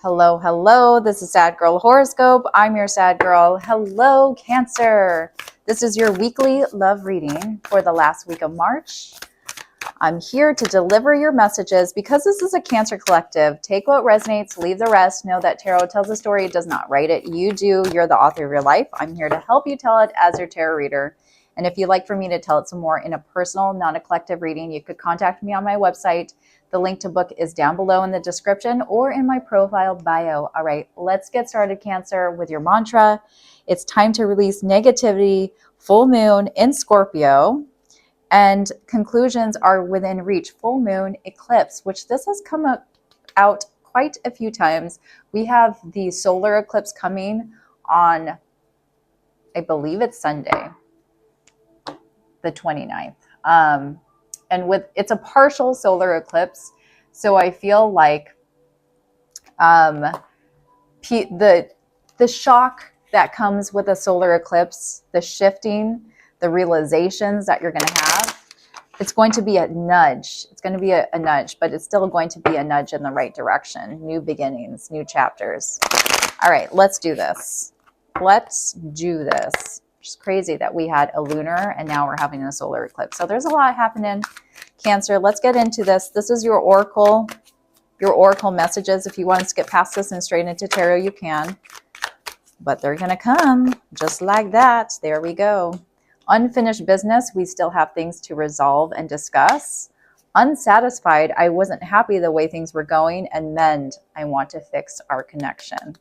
Hello, hello. This is Sad Girl Horoscope. I'm your sad girl. Hello, Cancer. This is your weekly love reading for the last week of March. I'm here to deliver your messages because this is a Cancer collective. Take what resonates, leave the rest. Know that tarot tells a story, it does not write it. You do. You're the author of your life. I'm here to help you tell it as your tarot reader. And if you'd like for me to tell it some more in a personal, not a collective reading, you could contact me on my website. The link to book is down below in the description or in my profile bio. All right, let's get started, Cancer, with your mantra. It's time to release negativity, full moon in Scorpio, and conclusions are within reach. Full moon eclipse, which this has come out quite a few times. We have the solar eclipse coming on, I believe it's Sunday, the 29th. And it's a partial solar eclipse, so I feel like the shock that comes with a solar eclipse, the shifting, the realizations that you're going to have, it's going to be a nudge. It's going to be a nudge, but it's still going to be a nudge in the right direction. New beginnings, new chapters. All right, let's do this. Let's do this. It's crazy that we had a lunar and now we're having a solar eclipse. So there's a lot happening, Cancer. Let's get into this. This is your oracle messages. If you want to skip past this and straight into tarot, you can. But they're going to come just like that. There we go. Unfinished business. We still have things to resolve and discuss. Unsatisfied. I wasn't happy the way things were going. And mend. I want to fix our connection.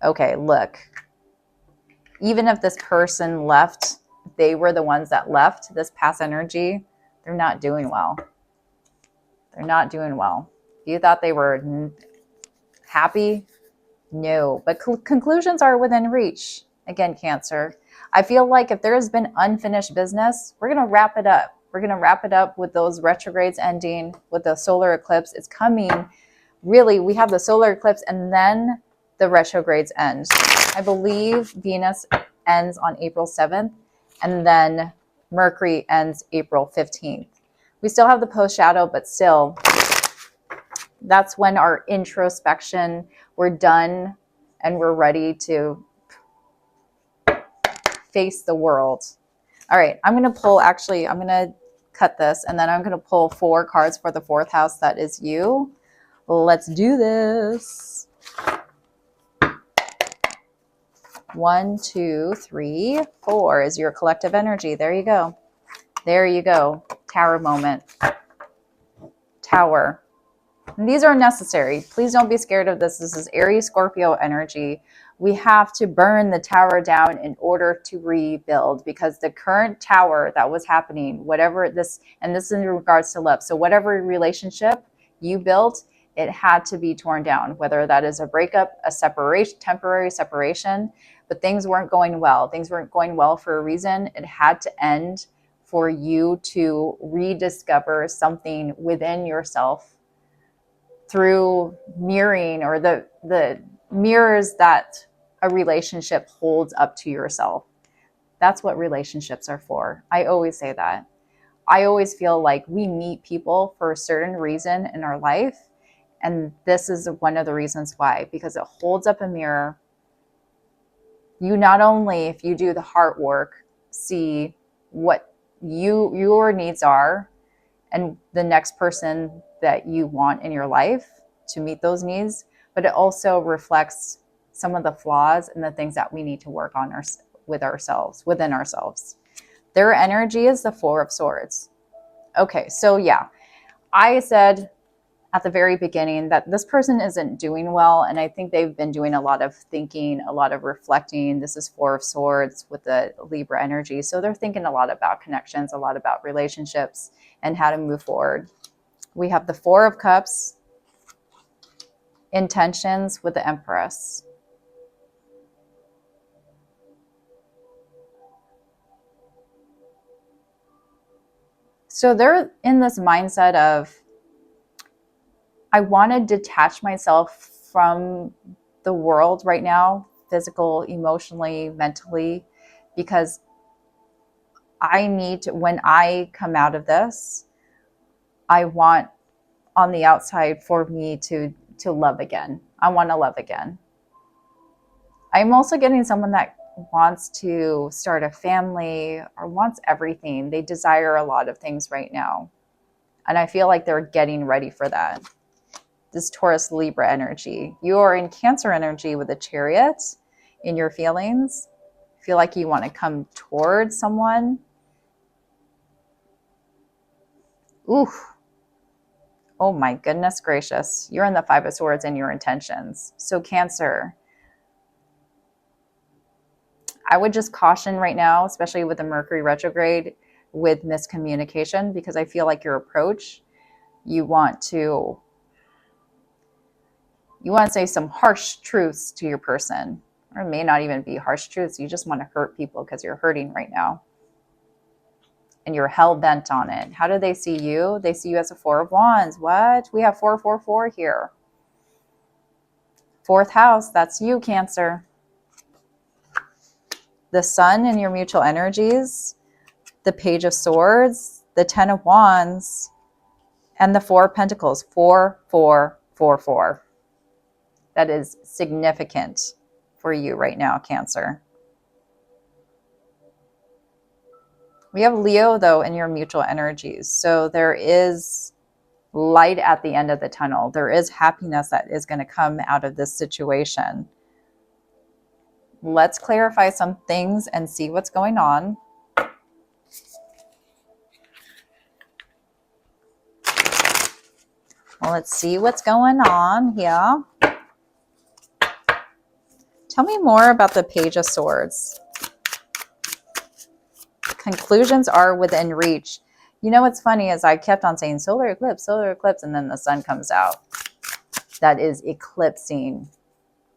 Okay, look. Even if this person left, they were the ones that left, this past energy, they're not doing well. They're not doing well. You thought they were happy? No, but conclusions are within reach. Again, Cancer. I feel like if there has been unfinished business, we're going to wrap it up. We're going to wrap it up with those retrogrades ending, with the solar eclipse. It's coming. Really, we have the solar eclipse and then the retrogrades end. I believe Venus ends on April 7th and then Mercury ends April 15th. We still have the post shadow, but still, that's when our introspection, we're done and we're ready to face the world. All right, I'm going to pull, actually, I'm going to cut this and then I'm going to pull 4 cards for the 4th house. That is you. Let's do this. 1, 2, 3, 4 is your collective energy. There you go. There you go. Tower moment. Tower. And these are necessary. Please don't be scared of this. This is Aries Scorpio energy. We have to burn the tower down in order to rebuild, because the current tower that was happening, whatever this, and this is in regards to love. So whatever relationship you built, it had to be torn down, whether that is a breakup, a separation, temporary separation, but things weren't going well. Things weren't going well for a reason. It had to end for you to rediscover something within yourself through mirroring, or the mirrors that a relationship holds up to yourself. That's what relationships are for. I always say that. I always feel like we meet people for a certain reason in our life. And this is one of the reasons why, because it holds up a mirror. You not only, if you do the heart work, see what your needs are and the next person that you want in your life to meet those needs, but it also reflects some of the flaws and the things that we need to work on within ourselves. Their energy is the 4 of Swords. Okay, so yeah, I said at the very beginning that this person isn't doing well, and I think they've been doing a lot of thinking, a lot of reflecting. This is 4 of Swords with the Libra energy, so they're thinking a lot about connections, a lot about relationships and how to move forward. We have the 4 of Cups, intentions with the Empress. So they're in this mindset of, I want to detach myself from the world right now, physical, emotionally, mentally, because I need to, when I come out of this, I want on the outside for me to love again. I want to love again. I'm also getting someone that wants to start a family or wants everything. They desire a lot of things right now. And I feel like they're getting ready for that. This Taurus Libra energy. You are in Cancer energy with a Chariot in your feelings. Feel like you want to come towards someone. Ooh. Oh my goodness gracious. You're in the Five of Swords in your intentions. So Cancer, I would just caution right now, especially with the Mercury retrograde, with miscommunication, because I feel like your approach, you want to say some harsh truths to your person, or it may not even be harsh truths. You just want to hurt people because you're hurting right now. And you're hell-bent on it. How do they see you? They see you as a Four of Wands. What? We have 444 here. Fourth house, that's you, Cancer. The Sun in your mutual energies, the Page of Swords, the Ten of Wands, and the Four of Pentacles. 4444. That is significant for you right now, Cancer. We have Leo, though, in your mutual energies. So there is light at the end of the tunnel. There is happiness that is going to come out of this situation. Let's clarify some things and see what's going on. Well, let's see what's going on here. Tell me more about the Page of Swords. Conclusions are within reach. You know what's funny is I kept on saying solar eclipse, and then the sun comes out. That is eclipsing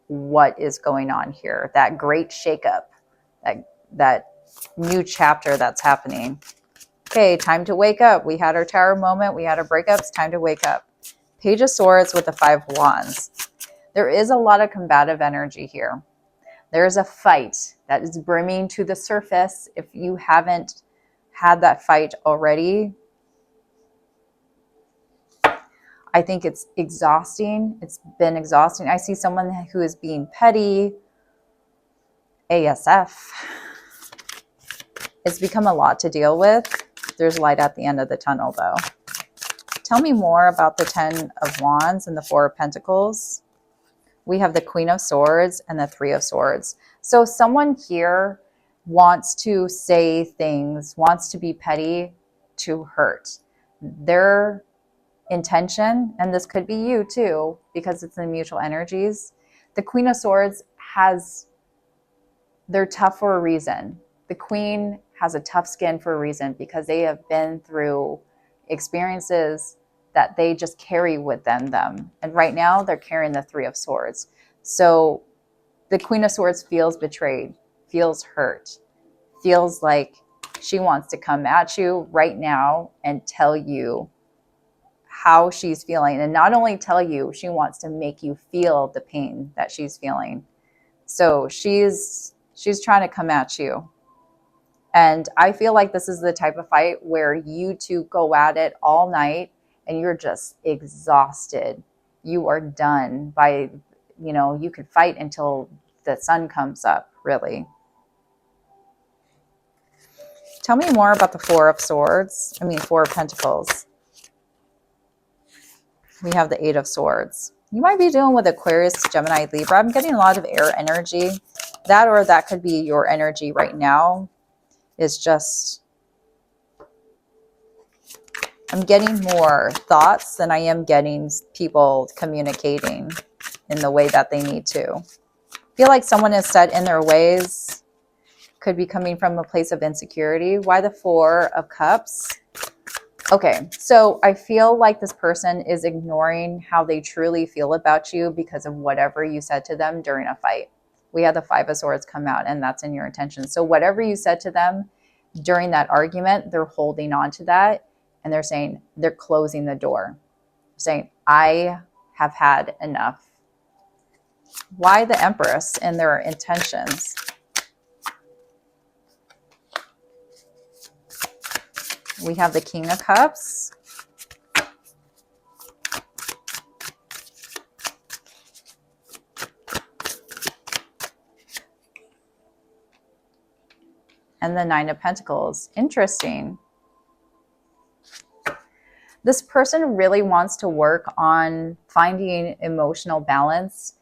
what is going on here. That great shakeup, that new chapter that's happening. Okay, time to wake up. We had our Tower moment. We had our breakups. Time to wake up. Page of Swords with the Five of Wands. There is a lot of combative energy here. There is a fight that is brimming to the surface. If you haven't had that fight already, I think it's exhausting. It's been exhausting. I see someone who is being petty. ASF. It's become a lot to deal with. There's light at the end of the tunnel, though. Tell me more about the Ten of Wands and the Four of Pentacles. We have the Queen of Swords and the Three of Swords. So someone here wants to say things, wants to be petty to hurt. Their intention, and this could be you too, because it's in mutual energies. The Queen of Swords they're tough for a reason. The Queen has a tough skin for a reason because they have been through experiences that they just carry with them. And right now they're carrying the Three of Swords. So the Queen of Swords feels betrayed, feels hurt, feels like she wants to come at you right now and tell you how she's feeling. And not only tell you, she wants to make you feel the pain that she's feeling. So she's trying to come at you. And I feel like this is the type of fight where you two go at it all night and you're just exhausted. You are done by, you could fight until the sun comes up, really. Tell me more about the Four of Pentacles. We have the Eight of Swords. You might be dealing with Aquarius, Gemini, Libra. I'm getting a lot of air energy. That could be your energy right now. It's just, I'm getting more thoughts than I am getting people communicating in the way that they need to. I feel like someone is set in their ways. Could be coming from a place of insecurity. Why the Four of Cups? Okay, so I feel like this person is ignoring how they truly feel about you because of whatever you said to them during a fight. We had the Five of Swords come out, and that's in your intention. So whatever you said to them during that argument, they're holding on to that, and they're saying, they're closing the door, saying, I have had enough. Why the Empress and their intentions? We have the King of Cups and the Nine of Pentacles. Interesting. This person really wants to work on finding emotional balance.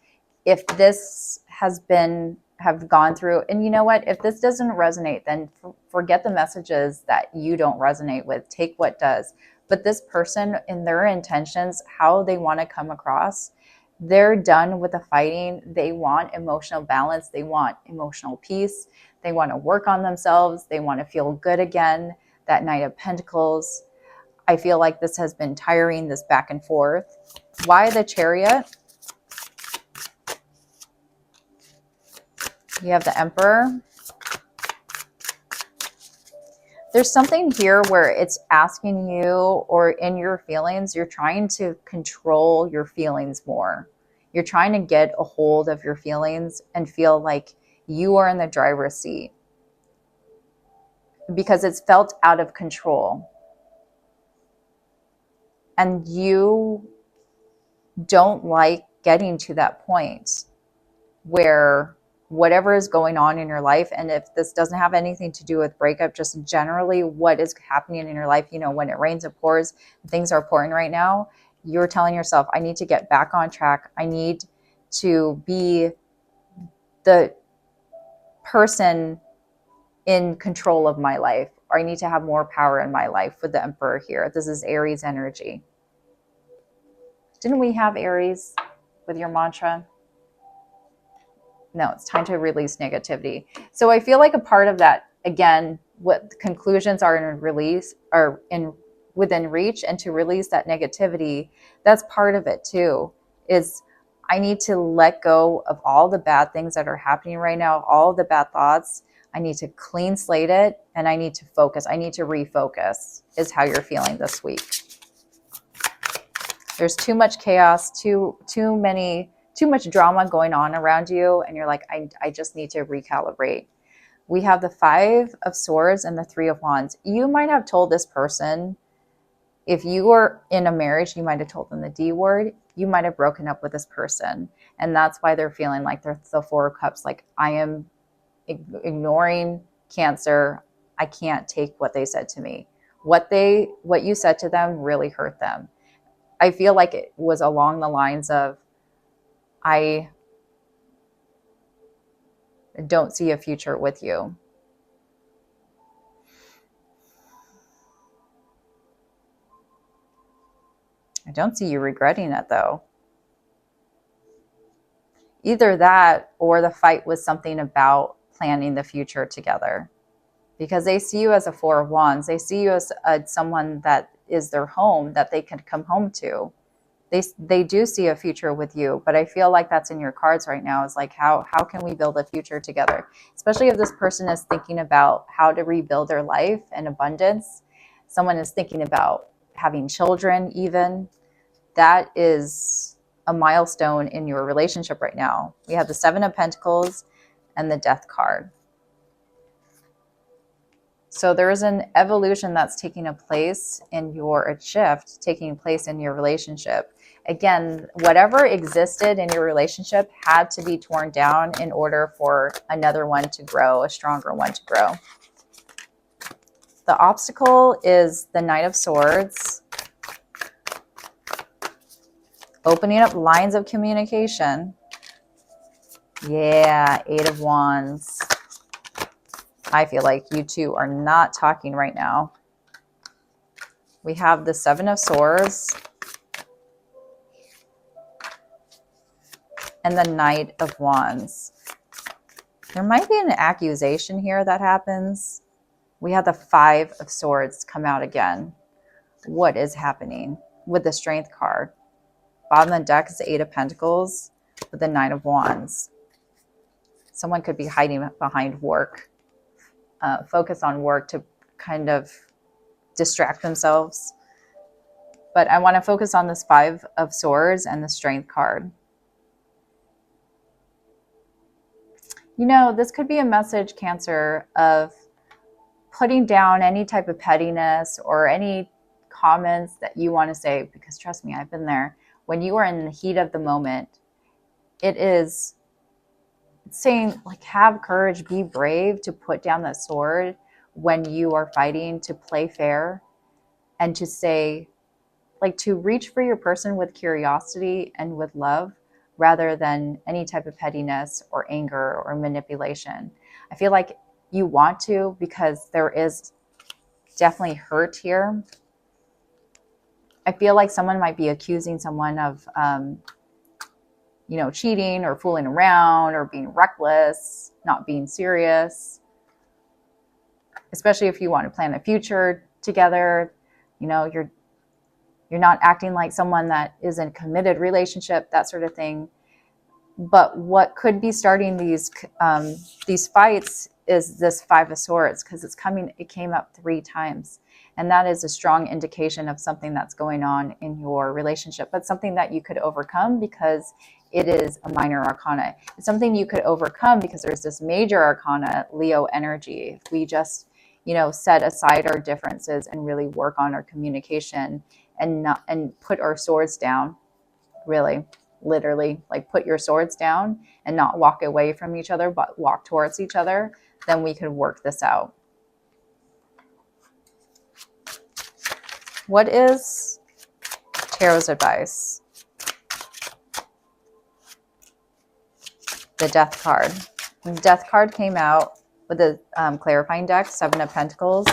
If this have gone through, and you know what, if this doesn't resonate, then forget the messages that you don't resonate with. Take what does. But this person, in their intentions, how they want to come across, they're done with the fighting. They want emotional balance. They want emotional peace. They want to work on themselves. They want to feel good again. That Knight of Pentacles. I feel like this has been tiring, this back and forth. Why the Chariot? You have the Emperor. There's something here where it's asking you, or in your feelings, you're trying to control your feelings more. You're trying to get a hold of your feelings and feel like you are in the driver's seat because it's felt out of control. And you don't like getting to that point where whatever is going on in your life, and if this doesn't have anything to do with breakup, just generally what is happening in your life, you know, when it rains, it pours, things are pouring right now, you're telling yourself, I need to get back on track. I need to be the person in control of my life, or I need to have more power in my life with the Emperor here. This is Aries energy. Didn't we have Aries with your mantra? No, it's time to release negativity. So I feel like a part of that, again, what the conclusions are in release, are in within reach, and to release that negativity, that's part of it too, is I need to let go of all the bad things that are happening right now, all the bad thoughts. I need to clean slate it, and I need to focus. I need to refocus, is how you're feeling this week. There's too much chaos, too much drama going on around you, and you're like, I just need to recalibrate. We have the Five of Swords and the Three of Wands. You might have told this person, if you were in a marriage, you might have told them the D word. You might have broken up with this person, and that's why they're feeling like they're the Four of Cups, like, I am ignoring Cancer. I can't take what they said to me. What you said to them really hurt them. I feel like it was along the lines of, I don't see a future with you. I don't see you regretting it, though. Either that, or the fight was something about planning the future together, because they see you as a Four of Wands. They see you as someone that is their home, that they can come home to. They do see a future with you, but I feel like that's in your cards right now, is like, how can we build a future together? Especially if this person is thinking about how to rebuild their life in abundance. Someone is thinking about having children even. That is a milestone in your relationship right now. We have the Seven of Pentacles and the Death card. So there is an evolution that's taking a place in a shift taking place in your relationship. Again, whatever existed in your relationship had to be torn down in order for another one to grow, a stronger one to grow. The obstacle is the Knight of Swords. Opening up lines of communication. Yeah, Eight of Wands. I feel like you two are not talking right now. We have the Seven of Swords and the Knight of Wands. There might be an accusation here that happens. We have the Five of Swords come out again. What is happening with the Strength card? Bottom of the deck is the Eight of Pentacles with the Nine of Wands. Someone could be hiding behind work, focus on work to kind of distract themselves. But I want to focus on this Five of Swords and the Strength card. You know, this could be a message, Cancer, of putting down any type of pettiness or any comments that you want to say, because trust me, I've been there. When you are in the heat of the moment, it is It's saying like have courage, be brave to put down that sword when you are fighting, to play fair, and to say, like, to reach for your person with curiosity and with love rather than any type of pettiness or anger or manipulation. I feel like you want to, because there is definitely hurt here. I feel like someone might be accusing someone of, cheating or fooling around or being reckless, not being serious, especially if you want to plan a future together. You're not acting like someone that is in a committed relationship, that sort of thing. But what could be starting these fights is this Five of Swords, because it came up 3 times. And that is a strong indication of something that's going on in your relationship, but something that you could overcome because it is a minor arcana. It's something you could overcome because there's this major arcana, Leo energy. If we just, set aside our differences and really work on our communication and put our swords down, really, literally, like put your swords down and not walk away from each other, but walk towards each other, then we could work this out. What is Tarot's advice? The Death card. The Death card came out with the clarifying deck, 7 of Pentacles.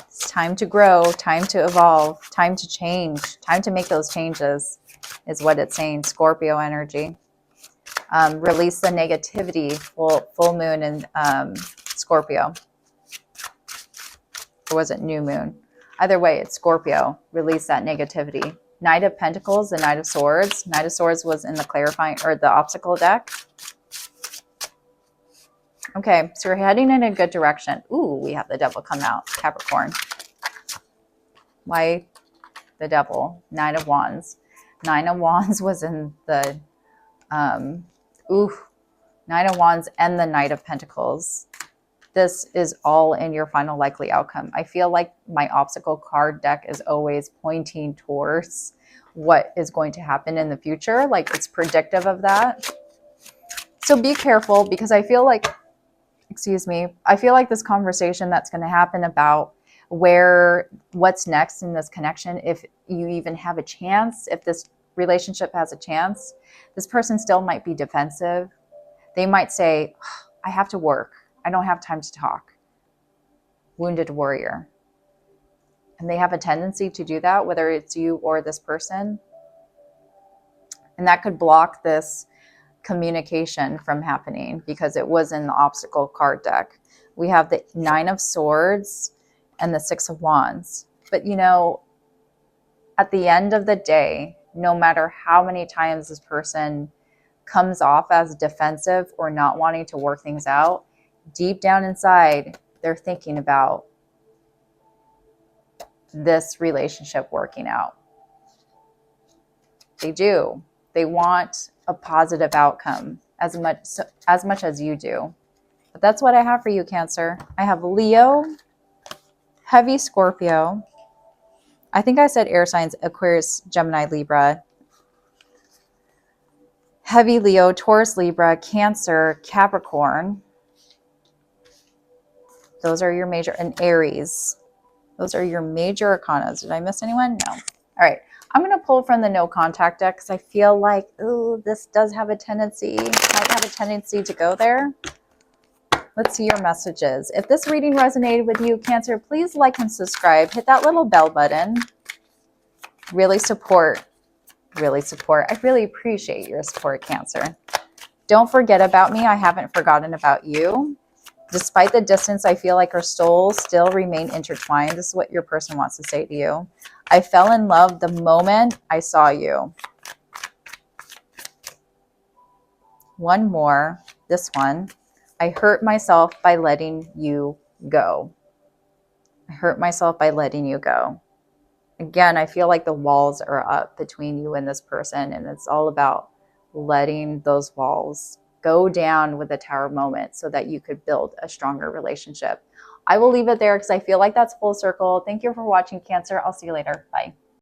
It's time to grow, time to evolve, time to change, time to make those changes is what it's saying. Scorpio energy. Release the negativity. Full moon in Scorpio. Or was it new moon? Either way, it's Scorpio. Release that negativity. Knight of Pentacles, the Knight of Swords. Knight of Swords was in the clarifying or the obstacle deck. Okay, so we're heading in a good direction. Ooh, we have the Devil come out. Capricorn. Why the Devil? Nine of Wands. 9 of Wands was in the Nine of Wands and the Knight of Pentacles. This is all in your final likely outcome. I feel like my obstacle card deck is always pointing towards what is going to happen in the future. Like it's predictive of that. So be careful, because I feel like, I feel like this conversation that's going to happen about what's next in this connection, if you even have a chance, if this relationship has a chance, this person still might be defensive. They might say, I have to work. I don't have time to talk. Wounded warrior. And they have a tendency to do that, whether it's you or this person. And that could block this communication from happening because it was in the obstacle card deck. We have the 9 of Swords and the 6 of Wands. But at the end of the day, no matter how many times this person comes off as defensive or not wanting to work things out, deep down inside, they're thinking about this relationship working out. They do. They want a positive outcome as much as you do. But that's what I have for you, Cancer. I have Leo, heavy Scorpio. I think I said air signs, Aquarius, Gemini, Libra. Heavy Leo, Taurus, Libra, Cancer, Capricorn. Those are your major, and Aries. Those are your major arcanas. Did I miss anyone? No. All right. I'm going to pull from the no contact deck because I feel like, this does have a tendency, might have a tendency to go there. Let's see your messages. If this reading resonated with you, Cancer, please like and subscribe. Hit that little bell button. Really support. I really appreciate your support, Cancer. Don't forget about me. I haven't forgotten about you. Despite the distance, I feel like our souls still remain intertwined. This is what your person wants to say to you. I fell in love the moment I saw you. One more. This one. I hurt myself by letting you go. I hurt myself by letting you go. Again, I feel like the walls are up between you and this person, and it's all about letting those walls go down with the Tower moment so that you could build a stronger relationship. I will leave it there because I feel like that's full circle. Thank you for watching, Cancer. I'll see you later. Bye.